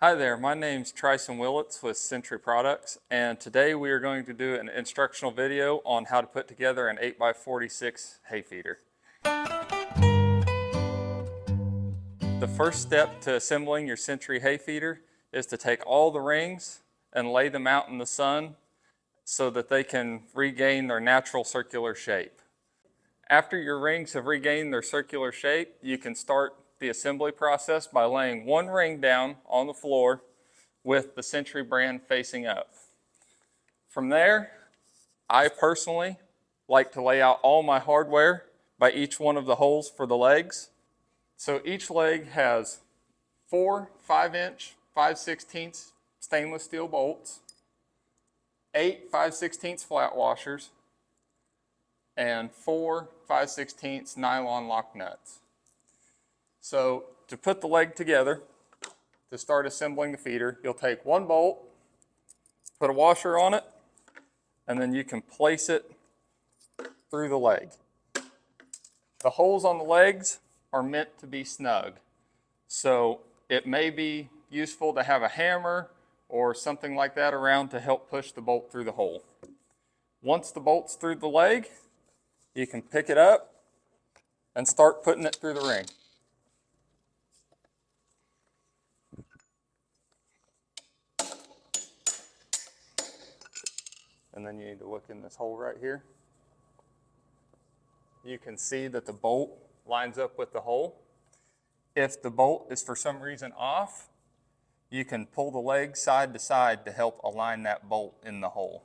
Hi there, my name's Tryson Willits with Century Products, and today we are going to do an instructional video on how to put together an 8x46 hay feeder. The first step to assembling your Century hay feeder is to take all the rings and lay them out in the sun so that they can regain their natural circular shape. After your rings have regained their circular shape, you can start the assembly process by laying one ring down on the floor with the Century brand facing up. From there, I personally like to lay out all my hardware by each one of the holes for the legs. So each leg has 4 5-inch 5/16 stainless steel bolts, 8 5/16 flat washers, and 4 5/16 nylon lock nuts. So to put the leg together, to start assembling the feeder, you'll take one bolt, put a washer on it, and then you can place it through the leg. The holes on the legs are meant to be snug. So it may be useful to have a hammer or something like that around to help push the bolt through the hole. Once the bolt's through the leg, you can pick it up and start putting it through the ring. And then you need to look in this hole right here. You can see that the bolt lines up with the hole. If the bolt is for some reason off, you can pull the leg side to side to help align that bolt in the hole.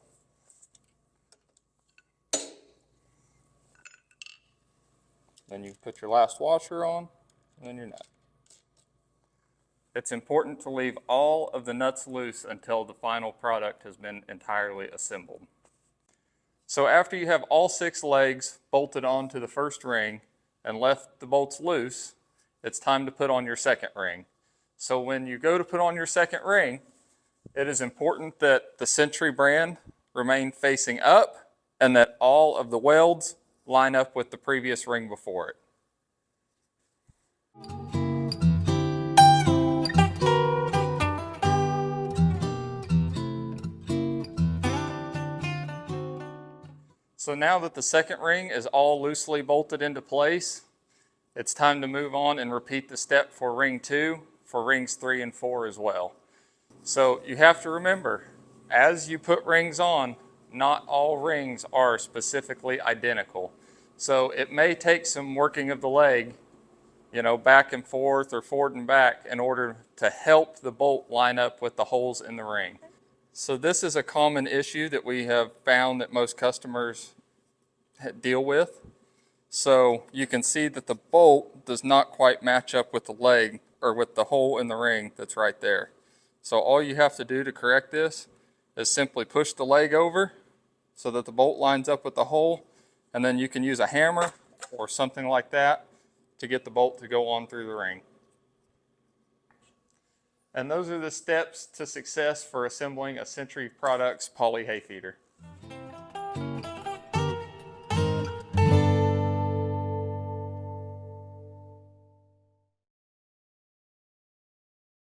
Then you put your last washer on, and then your nut. It's important to leave all of the nuts loose until the final product has been entirely assembled. So after you have all 6 legs bolted onto the first ring and left the bolts loose, it's time to put on your second ring. So when you go to put on your second ring, it is important that the Century brand remain facing up and that all of the welds line up with the previous ring before it. So now that the second ring is all loosely bolted into place, it's time to move on and repeat the step for ring 2, for rings 3 and 4 as well. So you have to remember, as you put rings on, not all rings are specifically identical. So it may take some working of the leg, back and forth or forward and back in order to help the bolt line up with the holes in the ring. So this is a common issue that we have found that most customers deal with. So you can see that the bolt does not quite match up with the leg or with the hole in the ring that's right there. So all you have to do to correct this is simply push the leg over so that the bolt lines up with the hole, and then you can use a hammer or something like that to get the bolt to go on through the ring. And those are the steps to success for assembling a Century Products poly hay feeder.